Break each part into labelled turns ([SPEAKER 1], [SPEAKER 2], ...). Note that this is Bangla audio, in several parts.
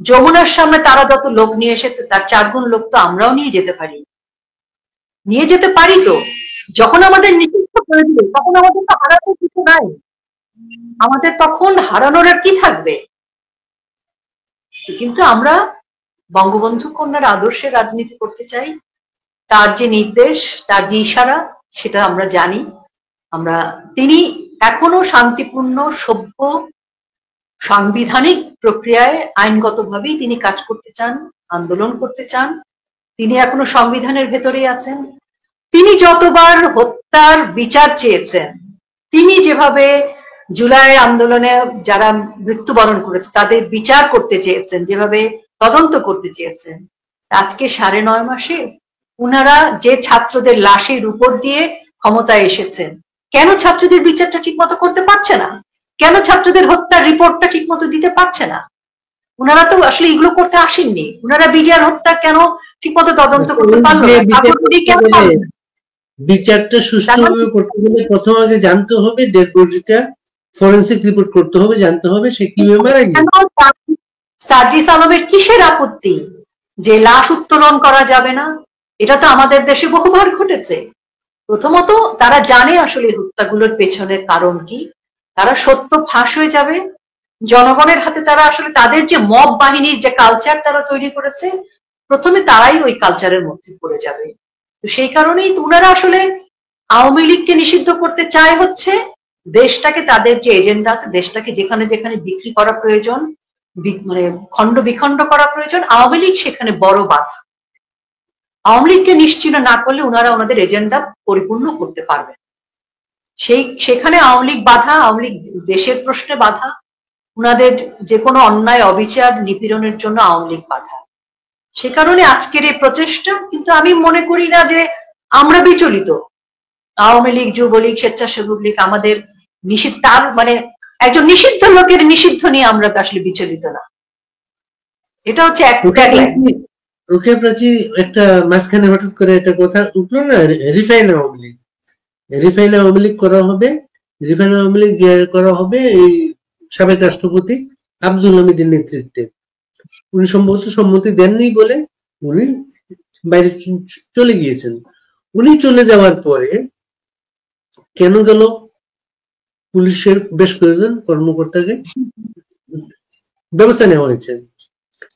[SPEAKER 1] যমুনার সামনে তারা যত লোক নিয়ে এসেছে তার 4 গুণ লোক তো আমরাও নিয়ে যেতে পারি, নিয়ে যেতে পারি। তো যখন আমাদের নিষিদ্ধ করে দিবে তখন আমাদের তো হারানোর কিছু নাই, আমাদের তখন হারানোর আর কি থাকবে? কিন্তু আমরা বঙ্গবন্ধু কন্যার আদর্শে রাজনীতি করতে চাই, তার যে নির্দেশ, তার যে ইশারা, সেটা আমরা জানি। তিনি এখনো শান্তিপূর্ণ, সভ্য, সাংবিধানিক প্রক্রিয়ায় আইনগতভাবেই তিনি কাজ করতে চান, আন্দোলন করতে চান। তিনি এখনো সংবিধানের ভেতরেই আছেন। তিনি যতবার হত্যার বিচার চেয়েছেন, তিনি যেভাবে জুলাই আন্দোলনে যারা মৃত্যুবরণ করেছে তাদের বিচার করতে চেয়েছেন, যেভাবে তদন্ত করতে চেয়েছেন, আজকে 9.5 মাসে উনারা যে ছাত্রদের লাশের উপর দিয়ে ক্ষমতায় এসেছেন, কেন ছাত্রদের বিচারটা ঠিক মতো করতে পারছে না? কেন ছাত্রদের হত্যার রিপোর্টটা ঠিক মতো দিতে পারছে না? উনারা তো আসলে এগুলো করতে আসেননি। উনারা বিডিআর হত্যা কেন ঠিক মতো তদন্ত করতে পারলো না?
[SPEAKER 2] বিচারটা সুষ্ঠুভাবে করতে গেলে প্রথম আগে জানতে হবে ডেড বডিটা, ফরেনসিক রিপোর্ট করতে হবে, জানতে হবে সে কিভাবে মারা গেছে।
[SPEAKER 1] সার্জিস আলমের কিসের আপত্তি যে লাশ উত্তোলন করা যাবে না? এটা তো আমাদের দেশে বহুবার ঘটেছে। প্রথমত তারা জানে আসলে হত্যাগুলোর পেছনের কারণ কি, তারা সত্য ফাঁস হয়ে যাবে, জনগণের হাতে তারা আসলে তাদের যে মব বাহিনীর যে কালচার তারা তৈরি করেছে, প্রথমে তারাই ওই কালচারের মধ্যে পড়ে যাবে। তো সেই কারণেই ওনারা আসলে আওয়ামী লীগকে নিষিদ্ধ করতে চায় হচ্ছে দেশটাকে, তাদের যে এজেন্ডা আছে, দেশটাকে যেখানে যেখানে বিক্রি করা প্রয়োজন, মানে খণ্ড বিখণ্ড করা প্রয়োজন, আওয়ামী লীগ সেখানে বড় বাধা। আওয়ামী লীগকে নিশ্চিহ্ন না করলে ওনারা ওনাদের এজেন্ডা পরিপূর্ণ করতে পারবে। সেখানে আওয়ামী লীগ বাধা, আওয়ামী লীগ দেশের প্রশ্নে বাধা, ওনাদের যে কোনো অন্যায় অবিচার নিপীড়নের জন্য আওয়ামী লীগ বাধা। সে কারণে আজকের এই প্রচেষ্টা, কিন্তু আমি মনে করি না যে আমরা বিচলিত। আওয়ামী লীগ, যুবলীগ, স্বেচ্ছাসেবক লীগ আমাদের নিষিদ্ধ, তার মানে একজন নিষিদ্ধ লোকের নিষিদ্ধ নিয়ে আমরা আসলে বিচলিত না। এটা হচ্ছে
[SPEAKER 2] রুকিয়া প্রাচী একটা মাঝখানে হঠাৎ করে একটা কথা উঠলো না, রিফাইন আওয়ামী লীগ। রিফাইন আওয়ামী লীগ করা হবে, রিফাইন আওয়ামী লীগ করা হবে এই সাবেক রাষ্ট্রপতি আব্দুল হামিদের নেতৃত্বে। উনি সম্ভবত সম্মতি দেননি বলে উনি বাইরে চলে গিয়েছেন। উনি চলে যাওয়ার পরে কেন গেল? পুলিশের বেশ কয়েকজন কর্মকর্তাকে ব্যবস্থা নেওয়া হয়েছে,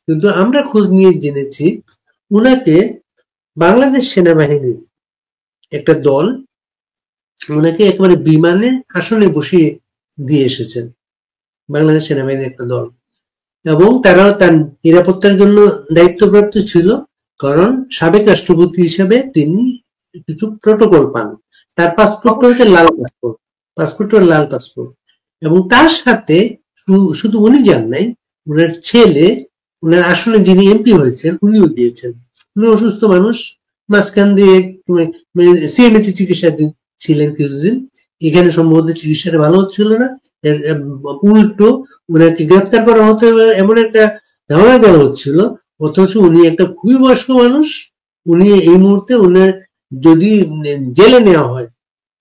[SPEAKER 2] কিন্তু আমরা খোঁজ নিয়ে জেনেছি উনাকে বাংলাদেশ সেনাবাহিনীর একটা দল ওনাকে একেবারে বিমানে আসনে বসিয়ে দিয়ে এসেছেন, বাংলাদেশ সেনাবাহিনীর একটা দল। এবং তারাও তার নিরাপত্তার জন্য দায়িত্বপ্রাপ্ত ছিল, কারণ সাবেক রাষ্ট্রপতি হিসেবে তিনি কিছু প্রোটোকল পান। তার পাসপোর্টটা হচ্ছে লাল পাসপোর্ট, পাসপোর্টটা লাল পাসপোর্ট। এবং তার সাথে শুধু উনি যান নাই, উনার ছেলে, উনার আসনে যিনি এমপি হয়েছেন উনিও দিয়েছেন। উনি অসুস্থ মানুষ, মাঝখান দিয়ে সিএমএইচে চিকিৎসা ছিলেন কিছুদিন, এখানে সম্ভবত চিকিৎসাটা ভালো হচ্ছিল না, উল্টো উনাকে গ্রেপ্তার করা হতো এমন একটা ধারণা দেওয়া হচ্ছিল। অথচ উনি একটা খুবই বয়স্ক মানুষ, উনি এই মুহূর্তে উনার যদি জেলে নেওয়া হয়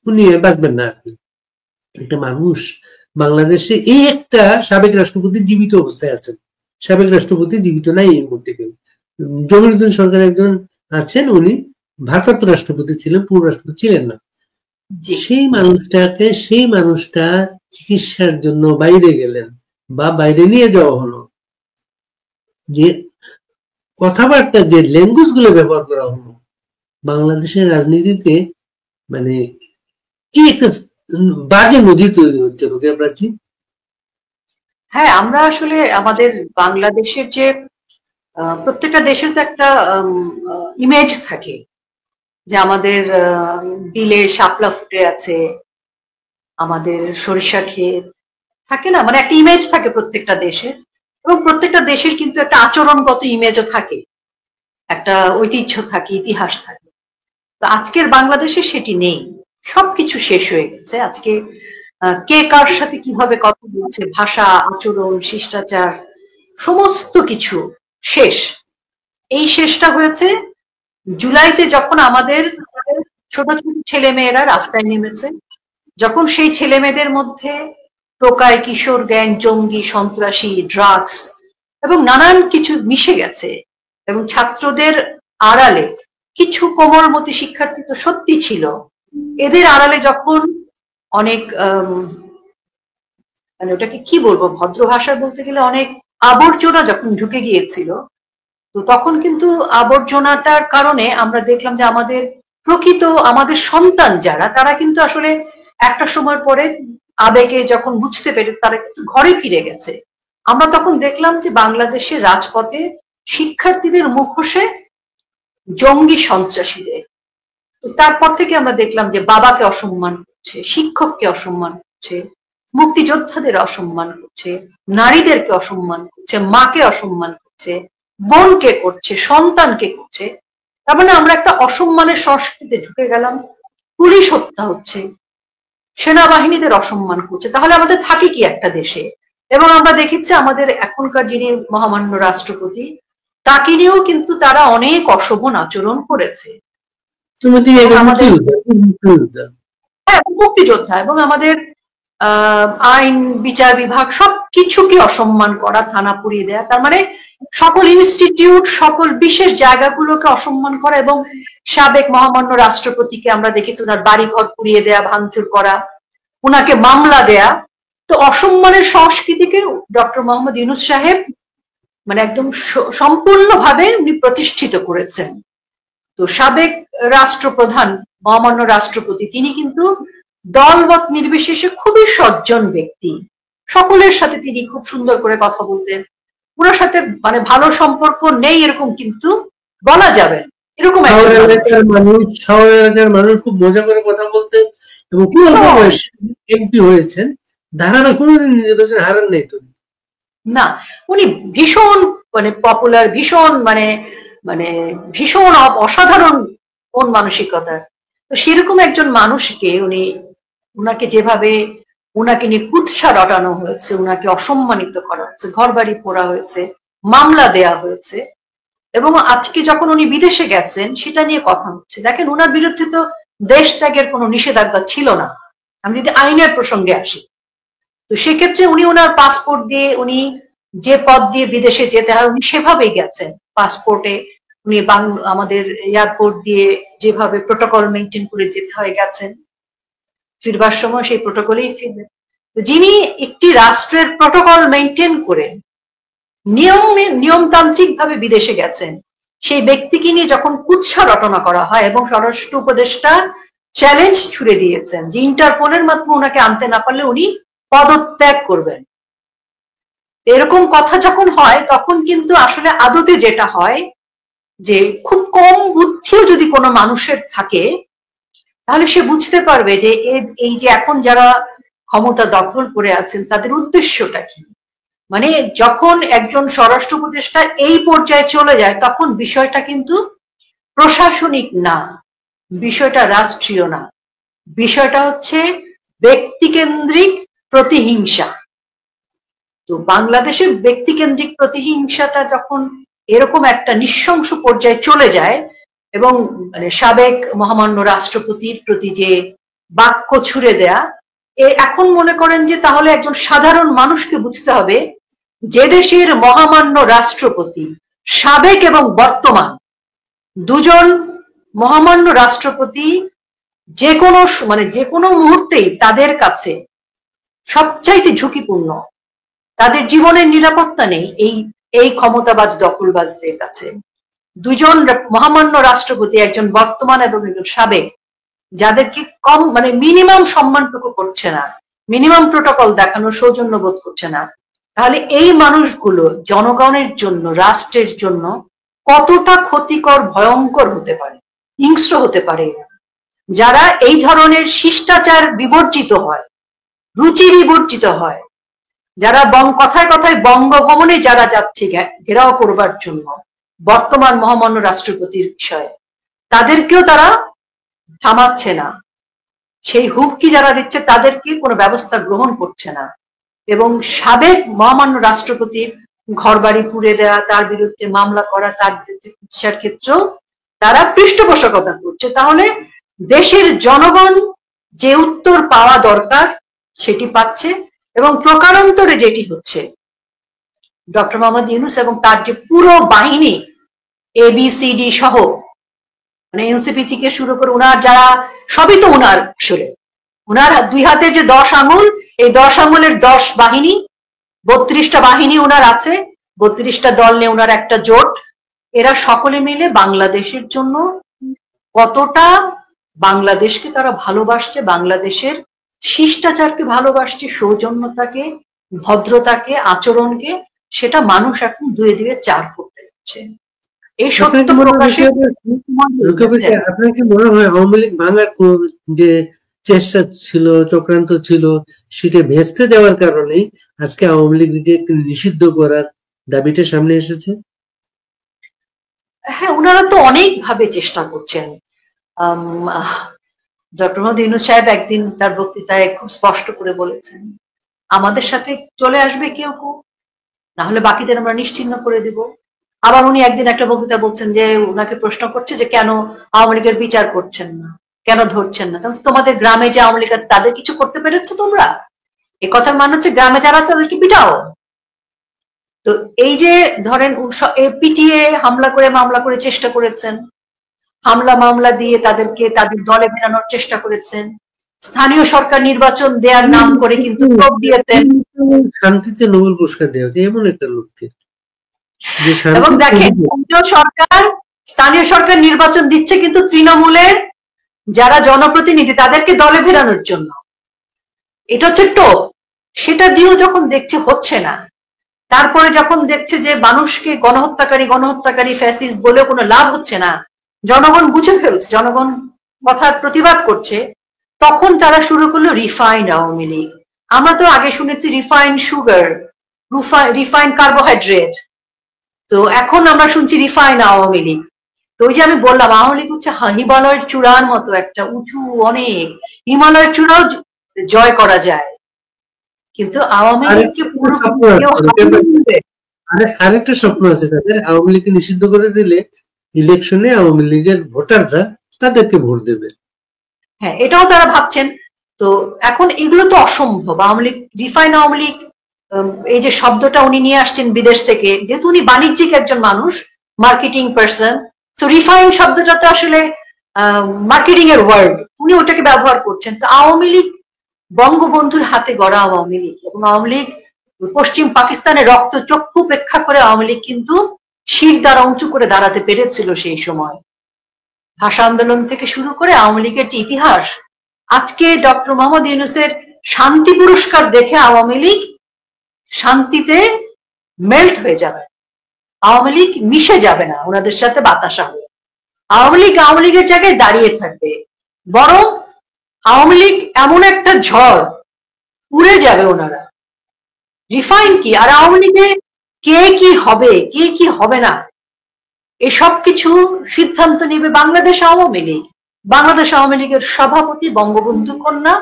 [SPEAKER 2] উনি বাঁচবেন না আর কি। একটা মানুষ বাংলাদেশে এই একটা সাবেক রাষ্ট্রপতি জীবিত অবস্থায় আছেন, সাবেক রাষ্ট্রপতি জীবিত নাই এই মুহূর্তে কেউ। জমিরুদ্দিন সরকার একজন আছেন, উনি ভারপ্রাপ্ত রাষ্ট্রপতি ছিলেন, পূর্ব রাষ্ট্রপতি ছিলেন না। সেই মানুষটা চিকিৎসার জন্য বাইরে গেলেন বা বাইরে নিয়ে যাওয়া হলো, যে কথাবার্তা যে ল্যাঙ্গুয়েজ গুলো ব্যবহার করা হলো বাংলাদেশের রাজনীতিতে, মানে কি একটা বাজে নজির তৈরি হচ্ছে রুকিয়া প্রাচী।
[SPEAKER 1] হ্যাঁ, আমরা আসলে আমাদের বাংলাদেশের যে প্রত্যেকটা দেশের তো একটা ইমেজ থাকে, যে আমাদের বিলে শাপলা ফুটে আছে, আমাদের সরিষা ক্ষেত থাকে না, মানে একটা ইমেজ থাকে প্রত্যেকটা দেশের। এবং প্রত্যেকটা দেশের কিন্তু একটা আচরণগত ইমেজও থাকে, একটা ঐতিহ্য থাকে, ইতিহাস থাকে। তো আজকের বাংলাদেশে সেটি নেই, সবকিছু শেষ হয়ে গেছে। আজকে কে কার সাথে কিভাবে কথা বলছে, ভাষা, আচরণ, শিষ্টাচার, সমস্ত কিছু শেষ। এই শেষটা হয়েছে জুলাইতে, যখন আমাদের ছোট ছোট ছেলে মেয়েরা রাস্তায় নেমেছে, যখন সেই ছেলে মেয়েদের মধ্যে টোকাই, কিশোর গ্যাং, জঙ্গি, সন্ত্রাসী, ড্রাগস এবং নানান কিছু মিশে গেছে। এবং ছাত্রদের আড়ালে কিছু কোমলমতি শিক্ষার্থী তো সত্যি ছিল, এদের আড়ালে যখন অনেক মানে ওটাকে কি বলবো, ভদ্র ভাষায় বলতে গেলে অনেক আবর্জনা যখন ঢুকে গিয়েছিল, তো তখন কিন্তু আবর্জনাটার কারণে আমরা দেখলাম যে আমাদের প্রকৃত আমাদের সন্তান যারা, তারা কিন্তু আসলে একটা সময় পরে আবেগে যখন বুঝতে পেরে তারা কিন্তু ঘরে ফিরে গেছে। আমরা তখন দেখলাম যে বাংলাদেশের রাজপথে শিক্ষার্থীদের মুখোশে জঙ্গি সন্ত্রাসীদের। তো তারপর থেকে আমরা দেখলাম যে বাবাকে অসম্মান করছে, শিক্ষককে অসম্মান করছে, মুক্তিযোদ্ধাদের অসম্মান করছে, নারীদেরকে অসম্মান করছে, মাকে অসম্মান করছে, বোনকে করছে, সন্তানকে করছে। তার মানে আমরা একটা অসম্মানের সংস্কৃতিতে ঢুকে গেলাম। পুলিশ হত্যা হচ্ছে, সেনাবাহিনীদের অসম্মান করছে, তাহলে আমাদের থাকে কি একটা দেশে? এবং আমরা দেখেছি আমাদের এখনকার যিনি মহামান্য রাষ্ট্রপতি, তাকে নিয়েও কিন্তু তারা অনেক অশোভন আচরণ করেছে। হ্যাঁ, মুক্তিযোদ্ধা এবং আমাদের আইন বিচার বিভাগ সবকিছুকে অসম্মান করা, থানা পুড়িয়ে দেয়া, তার মানে সকল ইনস্টিটিউট, সকল বিশেষ জায়গাগুলোকে অসম্মান করা। এবং সাবেক মহামান্য রাষ্ট্রপতিকে আমরা দেখেছি ওনার বাড়িঘর পুড়িয়ে দেয়া, ভাঙচুর করা, ওনাকে মামলা দেয়া। তো অসম্মানের সংস্কৃতিকে ডক্টর মোহাম্মদ ইউনূস সাহেব মানে একদম সম্পূর্ণভাবে উনি প্রতিষ্ঠিত করেছেন। তো সাবেক রাষ্ট্রপ্রধান মহামান্য রাষ্ট্রপতি তিনি কিন্তু দলমত নির্বিশেষে খুবই সজ্জন ব্যক্তি, সকলের সাথে তিনি খুব সুন্দর করে কথা বলতেন। ওনার সাথে মানে ভালো সম্পর্ক নেই এরকম কিন্তু বলা যাবে না। এরকম
[SPEAKER 2] এলাকার মানুষ খুব মজা করে কথা বলতেন এবং এমপি হয়েছেন, ধারাবাহিক কোনোদিন নির্বাচন হারান নাই তো
[SPEAKER 1] না। উনি ভীষণ মানে পপুলার, ভীষণ মানে মানে ভীষণ অসাধারণ কোন মানসিকতা। তো সেরকম একজন মানুষকে উনি, উনাকে যেভাবে উনাকে নিয়ে কুৎসা রটানো হয়েছে, উনাকে অসম্মানিত করা হয়েছে, ঘর বাড়ি পোড়া হয়েছে, মামলা দেয়া হয়েছে। এবং আজকে যখন উনি বিদেশে গেছেন সেটা নিয়ে কথা হচ্ছে। দেখেন, ওনার বিরুদ্ধে তো দেশ ত্যাগের কোনো নিষেধাজ্ঞা ছিল না, আমি যদি আইনের প্রসঙ্গে আসি। তো সেক্ষেত্রে উনি ওনার পাসপোর্ট দিয়ে, উনি যে পথ দিয়ে বিদেশে যেতে হয় উনি সেভাবেই গেছেন। পাসপোর্টে উনি আমাদের এয়ারপোর্ট দিয়ে যেভাবে প্রোটোকল মেনটেন করে যেতে হয় গেছেন, ফিরবার সময় সেই প্রোটোকলেই ফিরবেন। তো যিনি একটি রাষ্ট্রের প্রোটোকল মেনটেন করে নিয়মতান্ত্রিক ভাবে বিদেশে গেছেন, সেই ব্যক্তিকে নিয়ে যখন কুৎসা রটনা করা হয় এবং স্বরাষ্ট্র উপদেষ্টা চ্যালেঞ্জ ছুড়ে দিয়েছেন যে ইন্টারপোলের মাধ্যমে ওনাকে আনতে না পারলে উনি পদত্যাগ করবেন, এরকম কথা যখন হয় তখন কিন্তু আসলে আদতে যেটা হয় যে খুব কম বুদ্ধিও যদি কোনো মানুষের থাকে তাহলে সে বুঝতে পারবে যে এই যে এখন যারা ক্ষমতা দখল করে আছেন তাদের উদ্দেশ্যটা কি। মানে যখন একজন স্বরাষ্ট্র উপদেষ্টা এই পর্যায়ে চলে যায় তখন বিষয়টা কিন্তু প্রশাসনিক না, বিষয়টা রাষ্ট্রীয় না, বিষয়টা হচ্ছে ব্যক্তিকেন্দ্রিক প্রতিহিংসা। তো বাংলাদেশের ব্যক্তিকেন্দ্রিক প্রতিহিংসাটা যখন এরকম একটা নৃশংস পর্যায়ে চলে যায় এবং মানে সাবেক মহামান্য রাষ্ট্রপতির প্রতি যে বাক্য ছুড়ে দেয়া, এখন মনে করেন যে তাহলে একজন সাধারণ মানুষকে বুঝতে হবে যে দেশের মহামান্য রাষ্ট্রপতি সাবেক এবং বর্তমান দুজন মহামান্য রাষ্ট্রপতি যে কোনো মুহূর্তেই তাদের কাছে সবচাইতে ঝুঁকিপূর্ণ, তাদের জীবনের নিরাপত্তা নেই এই ক্ষমতাবাজ দখলবাজদের কাছে। দুজন মহামান্য রাষ্ট্রপতি, একজন বর্তমান এবং একজন সাবেক, যাদেরকে কম মানে মিনিমাম সম্মানটুকু করছে না, মিনিমাম প্রোটোকল দেখানোর সৌজন্য বোধ করছে না, তাহলে এই মানুষগুলো জনগণের জন্য, রাষ্ট্রের জন্য কতটা ক্ষতিকর, ভয়ঙ্কর হতে পারে, হিংস্র হতে পারে। যারা এই ধরনের শিষ্টাচার বিবর্জিত হয়, রুচি বিবর্জিত হয়, যারা কথায় কথায় বঙ্গভবনে যারা যাচ্ছে ঘেরাও করবার জন্য বর্তমান মহামান্য রাষ্ট্রপতির বিষয়ে, তাদেরকেও তারা থামাচ্ছে না, সেই হুমকি যারা দিচ্ছে তাদেরকে কোনো ব্যবস্থা গ্রহণ করছে না। এবং সাবেক মহামান্য রাষ্ট্রপতির ঘর বাড়ি পুড়ে দেওয়া, তার বিরুদ্ধে মামলা করা, তার বিরুদ্ধে চিকিৎসার ক্ষেত্রেও তারা পৃষ্ঠপোষকতা করছে। তাহলে দেশের জনগণ যে উত্তর পাওয়া দরকার সেটি পাচ্ছে এবং প্রকারান্তরে যেটি হচ্ছে ডক্টর মোহাম্মদ ইউনূস এবং তার যে পুরো বাহিনী ABCD সহ, মানে এনসিপি থেকে শুরু করে উনার যারা, সবই তো উনার আসলে, উনার দুই হাতের যে 10 আঙুল, এই 10 আঙুলের 10 বাহিনী, 32টা বাহিনী উনার আছে, 32টা দল নিয়ে উনার একটা জোট। এরা সকলে মিলে বাংলাদেশের জন্য কতটা বাংলাদেশকে তারা ভালোবাসছে, বাংলাদেশের শিষ্টাচারকে ভালোবাসছে, সৌজন্যতাকে, ভদ্রতাকে, আচরণকে, সেটা মানুষ এখন 2 দিয়ে 4 করতে যাচ্ছে। এই সত্য প্রকাশে
[SPEAKER 2] আপনার কি মনে হয় আওয়ামী লীগ ভাঙার যে চেষ্টা ছিল, চক্রান্ত ছিল, সেটা ভেস্তে যাওয়ার কারণেই আজকে আওয়ামী লীগকে নিষিদ্ধ করার দাবিটা সামনে এসেছে?
[SPEAKER 1] হ্যাঁ, ওনারা তো অনেক ভাবে চেষ্টা করছেন। ডক্টর মোহাম্মদ ইউনূস সাহেব একদিন তার বক্তৃতায় খুব স্পষ্ট করে বলেছেন, আমাদের সাথে চলে আসবে কেউ কেউ, না হলে বাকিদের আমরা নিশ্চিহ্ন করে দিব। আবার উনি একদিন একটা বক্তৃতা বলছেন যে ওনাকে প্রশ্ন করছে যে কেন আওয়ামী লীগের বিচার করছেন না, কেন ধরছেন না, তোমাদের গ্রামে যে আওয়ামী লীগ আছে তাদের কিছু করতে পেরেছো তোমরা? এ কথার মানে হচ্ছে গ্রামে যারা আছে তাদেরকে পিটাও। তো এই যে ধরেন পিটিয়ে হামলা করে মামলা করে চেষ্টা করেছেন, হামলা মামলা দিয়ে তাদেরকে তাদের দলে ফেরানোর চেষ্টা করেছেন, স্থানীয় সরকার নির্বাচন দেওয়ার নাম করে কিন্তু ভোট দিয়েছেন।
[SPEAKER 2] শান্তিতে নোবেল পুরস্কার দেওয়া হচ্ছে এমন একটা লোককে।
[SPEAKER 1] এবং দেখেন, স্থানীয় সরকার নির্বাচন দিচ্ছে কিন্তু তৃণমূলের যারা জনপ্রতিনিধি তাদেরকে দলে ফেরানোর জন্য। এটা হচ্ছে টোপ। সেটা দিয়েও যখন দেখছে হচ্ছে না, তারপরে যখন দেখছে যে মানুষকে গণহত্যাকারী ফ্যাসিস্ট বলে কোনো লাভ হচ্ছে না, জনগণ বুঝে ফেলছে, জনগণ কথার প্রতিবাদ করছে, তখন তারা শুরু করলো রিফাইন্ড আওয়ামী লীগ। আমরা তো আগে শুনেছি রিফাইন্ড সুগার, রিফাইন্ড কার্বোহাইড্রেট, তো এখন আমরা শুনছি রিফাইন আওয়ামী লীগ। তো ওই যে আমি বললাম, আওয়ামী লীগ হচ্ছে হিমালয়ের চূড়ার মতো একটা উঁচু, অনেক, হিমালয়ের চূড়াও জয় করা যায়, কিন্তু আওয়ামী লীগকে পুরো
[SPEAKER 2] আরেকটা স্বপ্ন আছে তাদের, আওয়ামী লীগকে নিষিদ্ধ করে দিলে ইলেকশনে আওয়ামী লীগের ভোটাররা তাদেরকে ভোট দেবে।
[SPEAKER 1] হ্যাঁ, এটাও তারা ভাবছেন। তো এখন এগুলো তো অসম্ভব। আওয়ামী লীগ, রিফাইন আওয়ামী লীগ, এই যে শব্দটা উনি নিয়ে আসছেন বিদেশ থেকে, যেহেতু উনি বাণিজ্যিক একজন মানুষ, মার্কেটিং পার্সন, তো রিফাইন শব্দটা তো আসলে মার্কেটিং এর ওয়ার্ড, উনি ওটাকে ব্যবহার করছেন। তো আওয়ামী লীগ বঙ্গবন্ধুর হাতে গড়া আওয়ামী লীগ, এবং আওয়ামী লীগ পশ্চিম পাকিস্তানের রক্ত চক্ষু উপেক্ষা করে আওয়ামী লীগ কিন্তু শির দ্বারা উঁচু করে দাঁড়াতে পেরেছিল সেই সময়। ভাষা আন্দোলন থেকে শুরু করে আওয়ামী লীগের যে ইতিহাস, আজকে ডক্টর মোহাম্মদ ইউনূসের শান্তি পুরস্কার দেখে আওয়ামী লীগ শান্তিতে মেল্ট হয়ে যাবে, আওয়ামী লীগ মিশে যাবে না ওনাদের সাথে বাতাসা হয়ে। আওয়ামী লীগের জায়গায় দাঁড়িয়ে থাকবে, বরং আওয়ামী লীগ এমন একটা ঝড়, উড়ে যাবে ওনারা। রিফাইন কি আর আওয়ামী লীগে কে কি হবে, কে কি হবে না, এসব কিছু সিদ্ধান্ত নেবে বাংলাদেশ আওয়ামী লীগ। বাংলাদেশ আওয়ামী লীগের সভাপতি বঙ্গবন্ধু কন্যা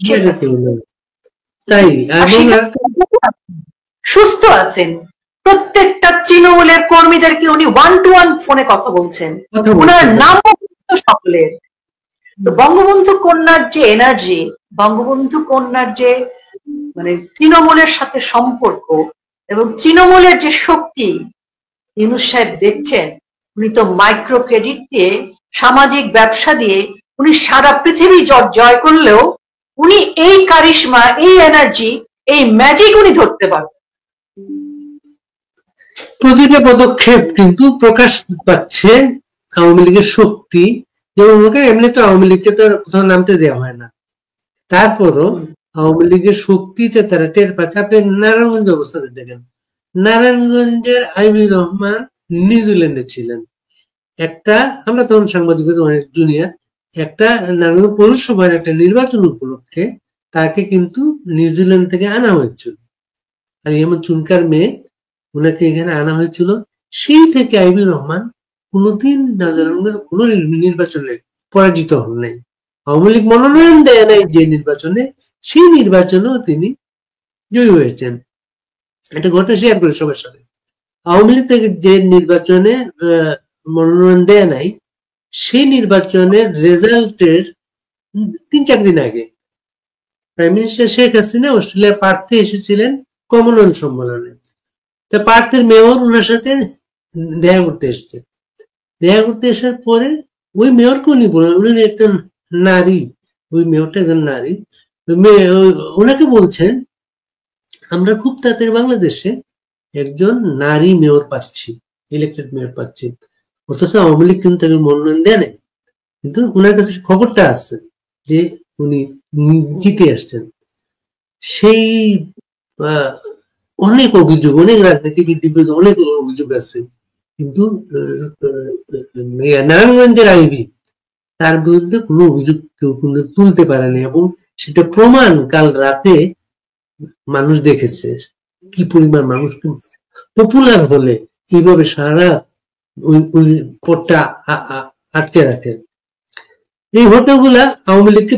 [SPEAKER 1] শেখ হাসিনা,
[SPEAKER 2] তাই
[SPEAKER 1] সুস্থ আছেন। প্রত্যেকটা তৃণমূলের কর্মীদেরকে উনি 1-to-1 ফোনে কথা বলছেন, ওনার নাম সকলের। তো বঙ্গবন্ধু কন্যার যে এনার্জি, বঙ্গবন্ধু কন্যার যে মানে তৃণমূলের সাথে সম্পর্ক এবং তৃণমূলের যে শক্তি ইউনূস সাহেব দেখছেন, উনি তো মাইক্রো ক্রেডিট দিয়ে, সামাজিক ব্যবসা দিয়ে উনি সারা পৃথিবী জয় করলেও উনি এই কারিশমা, এই এনার্জি, এই ম্যাজিক উনি ধরতে পারবেন।
[SPEAKER 2] প্রতিটা পদক্ষেপ কিন্তু প্রকাশ পাচ্ছে আওয়ামী লীগের শক্তি। যেমন এমনি তো আওয়ামী লীগকে তো কোথাও নামতে দেওয়া হয় না, তারপরও আওয়ামী লীগের শক্তিতে তারা টের পাচ্ছে। আপনি নারায়ণগঞ্জ অবস্থাতে দেখেন, নারায়ণগঞ্জের আইবি রহমান নিউজিল্যান্ডে ছিলেন। একটা, আমরা তখন সাংবাদিকতা অনেক জুনিয়র, একটা নারায়ণগঞ্জ পৌরসভার একটা নির্বাচন উপলক্ষে তাকে কিন্তু নিউজিল্যান্ড থেকে আনা হয়েছিল, আর এমন চুনকার মেয়ে, ওনাকে এখানে আনা হয়েছিল। সেই থেকে আইবি রহমান কোনোদিন নারায়ণগঞ্জের কোনো নির্বাচনে পরাজিত হন নাই। আওয়ামী লীগ মনোনয়ন দেয় নাই যে নির্বাচনে, সেই নির্বাচনেও তিনি জয়ী হয়েছেন। এটা ঘটনা শেয়ার করে সবার সাথে। আওয়ামী লীগ থেকে যে নির্বাচনে মনোনয়ন দেয় নাই, সেই নির্বাচনের রেজাল্টের 3-4 দিন আগে প্রাইম মিনিস্টার শেখ হাসিনা অস্ট্রেলিয়ার পার্থে এসেছিলেন কমনওয়েলথ সম্মেলনে। তো পার্থের মেয়র ওনার সাথে দেখা করতে এসছে। দেখা করতে আসার পরে ওই মেয়রকে উনি বলেন, উনি একজন নারী, ওই মেয়রটা একজন নারী, ওনাকে বলছেন আমরা খুব তাড়াতাড়ি বাংলাদেশে একজন নারী মেয়র পাচ্ছি, ইলেক্টেড মেয়র পাচ্ছি। অথচ আওয়ামী লীগ কিন্তু তাকে মনোনয়ন দেয় নাই, কিন্তু ওনার কাছে খবরটা আছে যে উনি জিতে আসছেন। সেই অনেক অভিযোগ, অনেক রাজনীতিবিদ অনেক অভিযোগ আছে, কিন্তু নারায়ণগঞ্জের আইবি তার বিরুদ্ধে কোনো অভিযোগ কেউ কিন্তু তুলতে পারেনি, এবং সেটা প্রমাণ কাল রাতে মানুষ দেখেছে কি পরিমাণ মানুষ পপুলার হলে এইভাবে সারা ওই পথটা আটকে রাখে। এই ঘটনাগুলা আওয়ামী লীগকে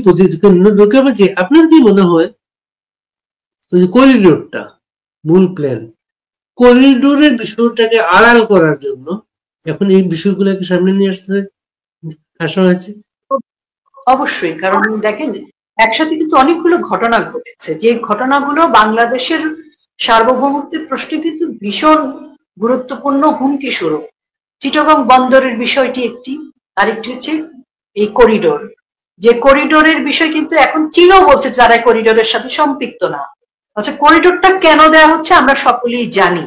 [SPEAKER 2] ঢোকে পাচ্ছে। আপনার কি মনে হয় ওই যে করিডোরটা মূল প্ল্যান, করিডোরের বিষয়টাকে আড়াল করার জন্য এখন এই বিষয়গুলোকে সামনে নিয়ে আসা হয়েছে?
[SPEAKER 1] অবশ্যই, কারণ দেখেন একসাথে কিন্তু অনেকগুলো ঘটনা ঘটেছে, যে ঘটনাগুলো বাংলাদেশের সার্বভৌমত্বের প্রশ্নে কিন্তু ভীষণ গুরুত্বপূর্ণ হুমকি স্বরূপ। চিটাগং বন্দরের বিষয়টি একটি, আরেকটি হচ্ছে এই করিডোর, যে করিডোরের বিষয় কিন্তু এখন চীনও বলছে যারা করিডোরের সাথে সম্পৃক্ত না। আচ্ছা, করিডোরটা কেন দেওয়া হচ্ছে আমরা সকলেই জানি।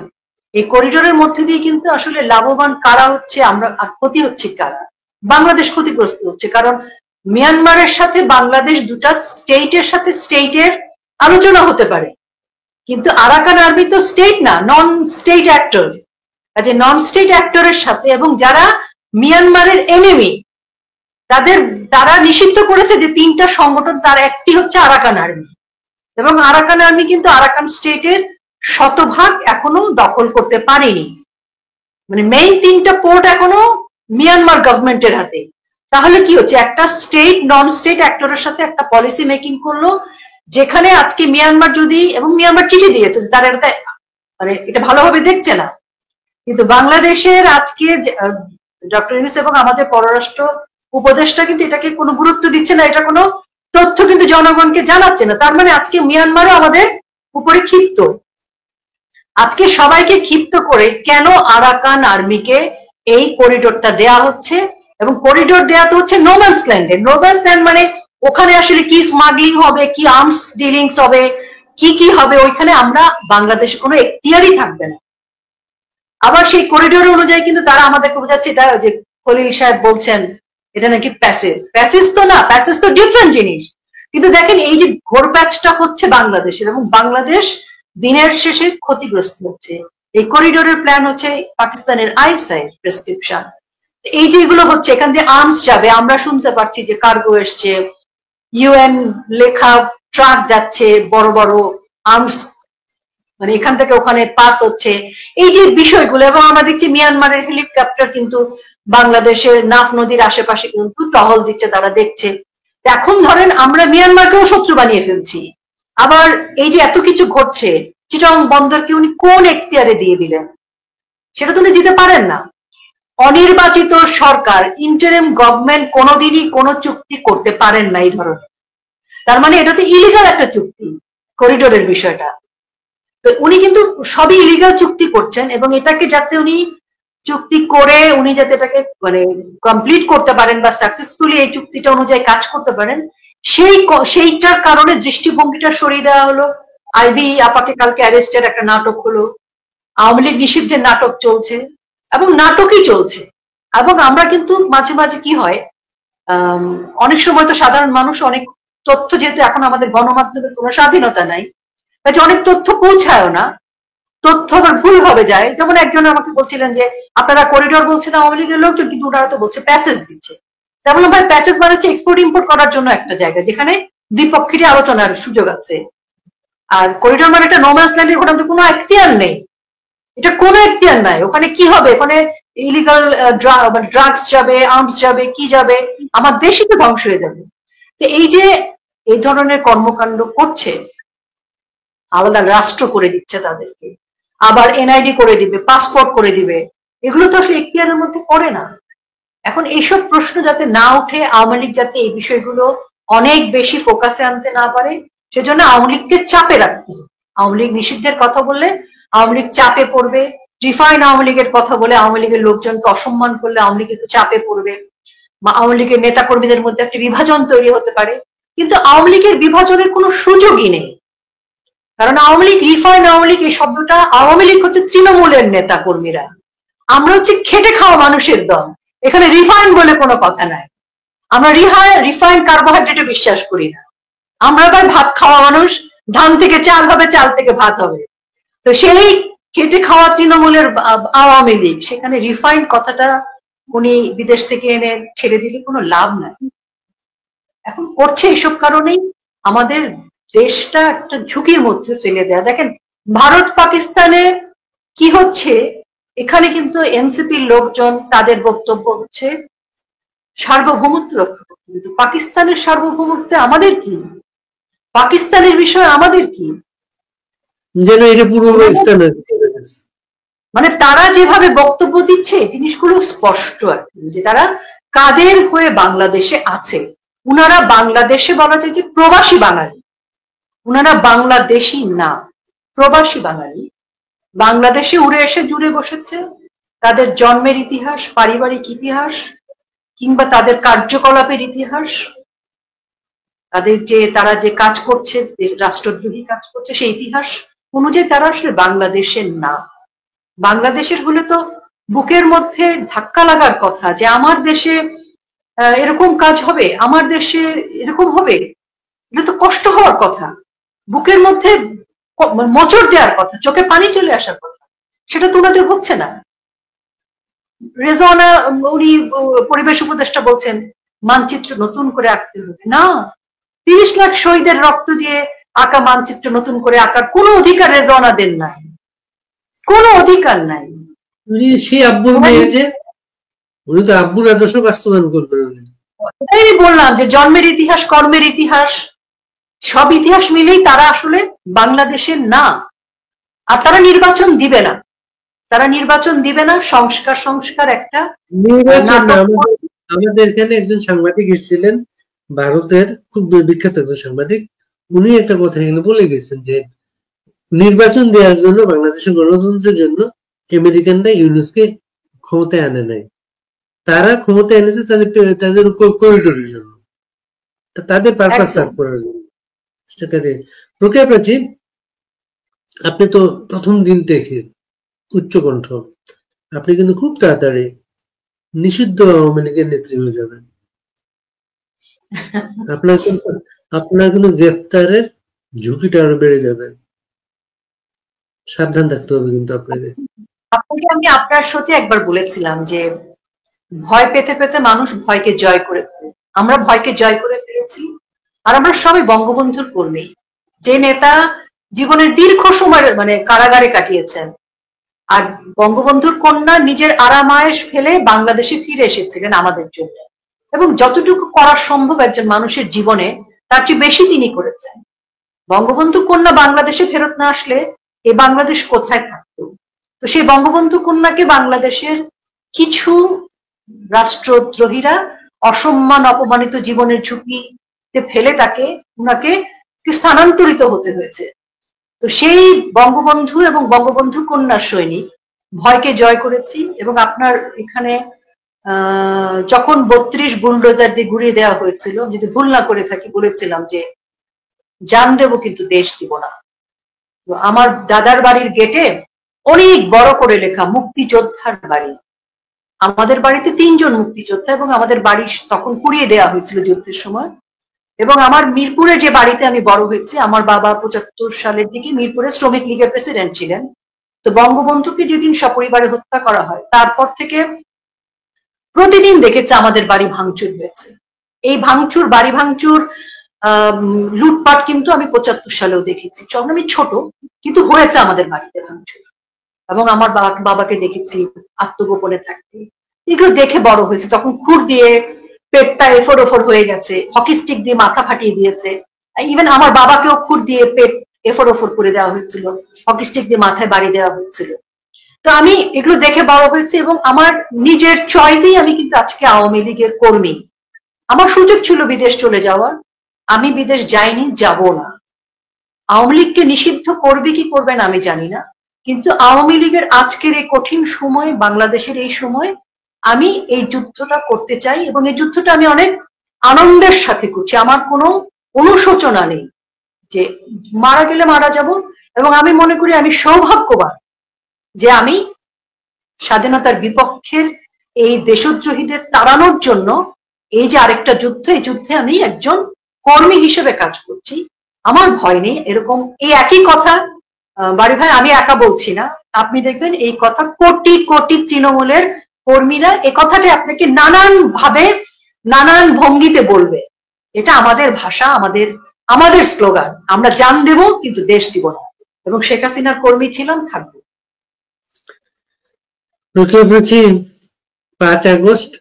[SPEAKER 1] এই করিডোরের মধ্যে দিয়ে কিন্তু আসলে লাভবান কারা হচ্ছে, আমরা আর ক্ষতি হচ্ছে কারা? বাংলাদেশ ক্ষতিগ্রস্ত হচ্ছে, কারণ মিয়ানমারের সাথে বাংলাদেশ দুটা স্টেটের সাথে স্টেটের আলোচনা হতে পারে, কিন্তু আরাকান আর্মি তো স্টেট না, নন স্টেট অ্যাক্টর। কাজে নন স্টেট অ্যাক্টরের সাথে, এবং যারা মিয়ানমারের এনিমি, তারা নিষিদ্ধ করেছে যে তিনটা সংগঠন, তার একটি হচ্ছে আরাকান আর্মি, এবং আরাকান আর্মি কিন্তু আরাকান স্টেটের শতভাগ এখনো দখল করতে পারেনি। মানে মেইন তিনটা পোর্ট এখনো মিয়ানমার গভর্নমেন্টের হাতে। তাহলে কি হচ্ছে, একটা স্টেট নন স্টেট অ্যাক্টরের সাথে একটা পলিসি মেকিং করলো, যেখানে আজকে মিয়ানমার যদি, এবং মিয়ানমার চিঠি দিয়েছে তারা এটা মানে এটা ভালোভাবে দেখছে না, কিন্তু বাংলাদেশের আজকে ডক্টর ইউনূস এবং আমাদের পররাষ্ট্র উপদেষ্টা কিন্তু এটাকে কোনো গুরুত্ব দিচ্ছে না, এটা কোনো তথ্য কিন্তু জনগণকে জানাচ্ছে না। তার মানে আজকে মিয়ানমারও আমাদের উপরে ক্ষিপ্ত। আজকে সবাইকে ক্ষিপ্ত করে কেন আরাকান আর্মিকে এই করিডোরটা দেয়া হচ্ছে, এবং করিডোর দেয়া তো হচ্ছে নোম্যান্স ল্যান্ডে। নোম্যান্স ল্যান্ড মানে ওখানে আসলে কি স্মাগলিং হবে, কি আর্মস ডিলিংস হবে, কি হবে, ওইখানে আমরা বাংলাদেশে কোনো এখতিয়ারই থাকবে না। আবার সেই করিডোর অনুযায়ী কিন্তু তারা আমাদেরকে বোঝাচ্ছে, এটা যে খলিল সাহেব বলছেন এটা নাকি প্যাসেজ, প্যাসেজ তো না, প্যাসেজ তো ডিফারেন্ট জিনিস। কিন্তু দেখেন এই যে ঘোরপ্যাচটা হচ্ছে বাংলাদেশের, এবং বাংলাদেশ দিনের শেষে ক্ষতিগ্রস্ত হচ্ছে। এই করিডোরের প্ল্যান হচ্ছে পাকিস্তানের আইএসআই প্রেসক্রিপশন। এই যে এগুলো হচ্ছে, এখান দিয়ে আর্মস যাবে, আমরা শুনতে পাচ্ছি যে কার্গো এসছে, ইউএন লেখা ট্রাক যাচ্ছে, বড় বড় আর্মস মানে এখান থেকে ওখানে পাস হচ্ছে, এই যে বিষয়গুলো। এবং আমরা দেখছি মিয়ানমারের হেলিকপ্টার কিন্তু বাংলাদেশের নাফ নদীর আশেপাশে কিন্তু টহল দিচ্ছে, তারা দেখছে। এখন ধরেন আমরা মিয়ানমারকেও শত্রু বানিয়ে ফেলছি। আবার এই যে এত কিছু ঘটছে, চিটাগং বন্দরকে উনি কোন এখতিয়ারে দিয়ে দিলেন? সেটা তো উনি দিতে পারেন না। অনির্বাচিত সরকার, ইন্টারিম গভর্নমেন্ট কোনোদিনই কোনো চুক্তি করতে পারেন না এই ধরনের। তার মানে এটা তো ইলিগাল একটা চুক্তি, করিডোরের বিষয়টা। তো উনি কিন্তু সবই ইলিগাল চুক্তি করছেন, এবং এটাকে যাতে উনি চুক্তি করে উনি যাতে এটাকে মানে কমপ্লিট করতে পারেন বা সাকসেসফুলি এই চুক্তিটা অনুযায়ী কাজ করতে পারেন, সেইটার কারণে দৃষ্টিভঙ্গিটা সরিয়ে দেওয়া হলো। আইবি আপাকে কালকে অ্যারেস্টের একটা নাটক হলো, আওয়ামী লীগ নিষিদ্ধের নাটক চলছে, এবং নাটকই চলছে। এবং আমরা কিন্তু মাঝে মাঝে কি হয়, অনেক সময় তো সাধারণ মানুষ অনেক তথ্য, যেহেতু এখন আমাদের গণমাধ্যমের কোনো স্বাধীনতা নাই, অনেক তথ্য পৌঁছায়ও না, তথ্য আবার ভুল ভাবে যায়। যেমন একজন আমাকে বলছিলেন যে আপনারা করিডোর বলছেন আওয়ামী লীগের লোকজন, কিন্তু ওরা তো বলছে প্যাসেজ দিচ্ছে। তেমন ভাই প্যাসেজ মানে হচ্ছে এক্সপোর্ট ইম্পোর্ট করার জন্য একটা জায়গা, যেখানে দুই পক্ষেরই আলোচনার সুযোগ আছে। আর করিডোর মানে একটা নোম্যান্স ল্যান্ড, ওখানে তো কোনো এখতিয়ার নেই, এটা কোনো এখতিয়ার নাই। ওখানে কি হবে, ওখানে ইলিগাল ড্রাগস যাবে, আর্মস যাবে, কি যাবে, আমার দেশই তো ধ্বংস হয়ে যাবে। তো এই যে এই ধরনের কর্মকাণ্ড করছে, আলাদা রাষ্ট্র করে দিচ্ছে তাদেরকে, আবার এনআইডি করে দিবে, পাসপোর্ট করে দিবে, এগুলো তো আসলে এখতিয়ারের মধ্যে পড়ে না। এখন এইসব প্রশ্ন যাতে না উঠে, আওয়ামী লীগ যাতে এই বিষয়গুলো অনেক বেশি ফোকাসে আনতে না পারে, সেজন্য আওয়ামী লীগকে চাপে রাখতে। আওয়ামী লীগ নিষিদ্ধের কথা বললে আওয়ামী লীগ চাপে পড়বে, রিফাইন আওয়ামী লীগের কথা বলে আওয়ামী লীগের লোকজনকে অসম্মান করলে আওয়ামী লীগ একটু চাপে পড়বে, আওয়ামী লীগের নেতা কর্মীদের মধ্যে একটা বিভাজন তৈরি হতে পারে। কিন্তু আওয়ামী লীগের বিভাজনের কোনো সুযোগই নেই, কারণ আওয়ামী লীগ, রিফাইন আওয়ামী লীগ এই শব্দটা, আওয়ামী লীগ হচ্ছে তৃণমূলের নেতা কর্মীরা, আমরা হচ্ছে খেটে খাওয়া মানুষের দল, এখানে রিফাইন বলে কোনো কথা নাই। আমরা রিফাইন কার্বোহাইড্রেটে বিশ্বাস করি না, আমরা ভাই ভাত খাওয়া মানুষ, ধান থেকে চাল হবে, চাল থেকে ভাত হবে। তো সেই খেটে খাওয়া তৃণমূলের আওয়ামী লীগ, সেখানে রিফাইন কথাটা উনি বিদেশ থেকে এনে ছেড়ে দিলে কোনো লাভ নাই। এখন করছে এইসব কারণেই আমাদের দেশটা একটা ঝুঁকির মধ্যে ফেলে দেয়া। দেখেন ভারত পাকিস্তানে কি হচ্ছে, এখানে কিন্তু এনসিপির লোকজন তাদের বক্তব্য হচ্ছে সার্বভৌমত্ব রক্ষা করতে, কিন্তু পাকিস্তানের সার্বভৌমত্বে আমাদের কি, পাকিস্তানের বিষয়ে আমাদের কি,
[SPEAKER 2] যেন এটা পূর্ব পাকিস্তানের
[SPEAKER 1] মানে তারা যেভাবে বক্তব্য দিচ্ছে জিনিসগুলো স্পষ্ট যে তারা কাদের হয়ে বাংলাদেশে আছে। উনারা বাংলাদেশে বলা যায় যে প্রবাসী বাঙালি, উনারা বাংলাদেশি না, প্রবাসী বাঙালি। বাংলাদেশে উড়ে এসে জুড়ে বসেছে, তাদের জন্মের ইতিহাস, পারিবারিক ইতিহাস, কিংবা তাদের কার্যকলাপের ইতিহাস, তারা যে কাজ করছে, রাষ্ট্রদ্রোহী কাজ করছে, সেই ইতিহাস অনুযায়ী তারা আসলে বাংলাদেশের না। বাংলাদেশের হলে তো বুকের মধ্যে ধাক্কা লাগার কথা যে আমার দেশে এরকম কাজ হবে, আমার দেশে এরকম হবে, এটা তো কষ্ট হওয়ার কথা, বুকের মধ্যে মোচড় দেওয়ার কথা, চোখে পানি চলে আসার কথা, সেটা তো ওনাদের হচ্ছে না। রেজওয়ানা উনি পরিবেশ উপদেষ্টা বলছেন মানচিত্র নতুন করে আঁকতে হবে না, 30 লাখ শহীদের রক্ত দিয়ে আঁকা মানচিত্র নতুন করে আঁকার কোনো অধিকার রেজওয়ানাদের নাই, কোনো অধিকার নাই।
[SPEAKER 2] উনি সেই আব্বুর মেয়ে যে, উনি তো আব্বুর আদর্শ বাস্তবায়ন করবেন।
[SPEAKER 1] এটাই বললাম যে জন্মের ইতিহাস, কর্মের ইতিহাস, সব ইতিহাস মিলেই তারা আসলে বাংলাদেশের না। আর তারা নির্বাচন দিবে না, তারা নির্বাচন দিবে না, সংস্কার একটা
[SPEAKER 2] আমাদের এখানে একজন সাংবাদিক এসেছিলেন, ভারতের খুব বিখ্যাত একজন সাংবাদিক, উনি একটা কথা এখানে বলে গেছেন যে নির্বাচন দেওয়ার জন্য, বাংলাদেশের গণতন্ত্রের জন্য আমেরিকানরা ইউনুসকে ক্ষমতায় আনে নাই, তারা ক্ষমতায় এনেছে তাদের করিডোরের জন্য, তাদের পারপাস সার্ভ করার জন্য। প্রজ্ঞা প্রাচী, আপনি তো প্রথম দিন থেকে উচ্চকণ্ঠ, আপনি কিন্তু খুব তাড়াতাড়ি নিষিদ্ধ আওয়ামী লীগের নেত্রী হয়ে যাবেন। আপনার কিন্তু গ্রেফতারের ঝুঁকিটা আরো বেড়ে যাবে, সাবধান থাকতে হবে কিন্তু আপনাকে।
[SPEAKER 1] আমি আপনার সাথে একবার বলেছিলাম যে ভয় পেতে পেতে মানুষ ভয়কে জয় করে ফেলে, আমরা ভয়কে জয় করে ফেলেছি। আর আমরা সবাই বঙ্গবন্ধুর কর্মী, যে নেতা জীবনের দীর্ঘ সময় মানে কারাগারে কাটিয়েছেন, আর বঙ্গবন্ধুর কন্যা নিজের আরামায়েশ ফেলে বাংলাদেশে ফিরে এসেছিলেন আমাদের জন্য, এবং যতটুকু করা সম্ভব একজন মানুষের জীবনে তার চেয়ে বেশি তিনি করেছেন। বঙ্গবন্ধু কন্যা বাংলাদেশে ফেরত না আসলে এই বাংলাদেশ কোথায় থাকতো? তো সেই বঙ্গবন্ধু কন্যাকে বাংলাদেশের কিছু রাষ্ট্রদ্রোহীরা অসম্মান, অপমানিত জীবনের ঝুঁকিতে ফেলে উনাকে স্থানান্তরিত হতে হয়েছে। তো সেই বঙ্গবন্ধু এবং বঙ্গবন্ধু কন্যার সৈনিক ভয়কে জয় করেছি। এবং আপনার এখানে যখন 32 বুলডোজার দিয়ে ঘুরিয়ে দেওয়া হয়েছিল, যদি ভুল না করে থাকি, বলেছিলাম যে জান দেব কিন্তু দেশ দিব না। তো আমার দাদার বাড়ির গেটে অনেক বড় করে লেখা মুক্তিযোদ্ধার বাড়ি। আমাদের বাড়িতে 3 জন মুক্তিযোদ্ধা, এবং আমাদের বাড়ি তখন পুড়িয়ে দেওয়া হয়েছিল যুদ্ধের সময়। এবং আমার মিরপুরে যে বাড়িতে আমি বড় হয়েছি, আমার বাবা 75 সালের দিকে মিরপুরে শ্রমিক লীগের প্রেসিডেন্ট ছিলেন। তো বঙ্গবন্ধুকে যেদিন সপরিবারে হত্যা করা হয়, তারপর থেকে প্রতিদিন দেখেছে আমাদের বাড়ি ভাঙচুর হয়েছে। এই বাড়ি ভাঙচুর, লুটপাট কিন্তু আমি 75 সালেও দেখেছি, যখন আমি ছোট, কিন্তু হয়েছে আমাদের বাড়িতে ভাঙচুর। এবং আমার বাবাকে দেখেছি আত্মগোপনে থাকতে। এগুলো দেখে বড় হয়েছে। তখন খুর দিয়ে পেটটা এফোর ওফর হয়ে গেছে, হকি স্টিক দিয়ে মাথা ফাটিয়ে দিয়েছে। ইভেন আমার বাবাকেও খুর দিয়ে পেট এফোর ওফর করে দেওয়া হয়েছিল, হকি স্টিক দিয়ে মাথায় বাড়ি দেওয়া হয়েছিল। তো আমি এগুলো দেখে বড় হয়েছে, এবং আমার নিজের চয়েসেই আমি কিন্তু আজকে আওয়ামী লীগের কর্মী। আমার সুযোগ ছিল বিদেশ চলে যাওয়ার, আমি বিদেশ যাইনি, যাব না। আওয়ামী লীগকে নিষিদ্ধ করবে কি করবে না আমি জানি না, কিন্তু আওয়ামী লীগের আজকের এই কঠিন সময়, বাংলাদেশের এই সময় আমি এই যুদ্ধটা করতে চাই, এবং এই যুদ্ধটা আমি অনেক আনন্দের সাথে করছি। আমার কোনো অনুশোচনা নেই যে মারা গেলে মারা যাব, এবং আমি মনে করি আমি সৌভাগ্যবান যে আমি স্বাধীনতার বিপক্ষের এই দেশদ্রোহীদের তাড়ানোর জন্য এই যে আরেকটা যুদ্ধ, এই যুদ্ধে আমি একজন কর্মী হিসেবে কাজ করছি। আমার ভয় নেই। এরকম এই একই কথা বাড়ি ভাই আমি একা বলছি না, আপনি দেখবেন এই কথা কোটি কোটি তৃণমূলের কর্মীরা এ কথাটা আপনাকে নানান ভাবে নানান ভঙ্গিতে বলবে। এটা আমাদের ভাষা, আমাদের স্লোগান, আমরা জান দেব কিন্তু দেশ দিব না, এবং শেখ হাসিনার কর্মী ছিলাম, থাকবো।
[SPEAKER 2] রোকেয়া প্রাচী, 5 আগস্ট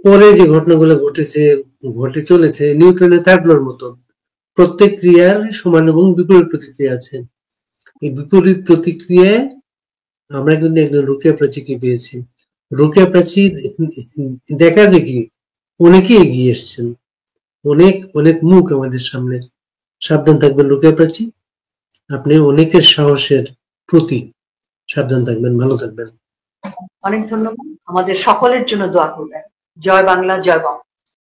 [SPEAKER 2] পরে যে ঘটনাগুলো ঘটে চলেছে নিউটনের থার্ড লর মতো, প্রত্যেক ক্রিয়ার সমান এবং বিপরীত প্রতিক্রিয়া আছে। এই বিপরীত প্রতিক্রিয়ায় আমরা কিন্তু একজন রোকেয়া প্রাচীকে পেয়েছি। রোকেয়া প্রাচী দেখা দেখি অনেকে এগিয়ে এসছেন, অনেক অনেক মুখ আমাদের সামনে। সাবধান থাকবেন রোকেয়া প্রাচী, আপনি অনেকের সাহসের প্রতীক। সাবধান থাকবেন, ভালো থাকবেন।
[SPEAKER 1] অনেক ধন্যবাদ। আমাদের সকলের জন্য দোয়া করবেন। জয় বাংলা, জয় বঙ্গ।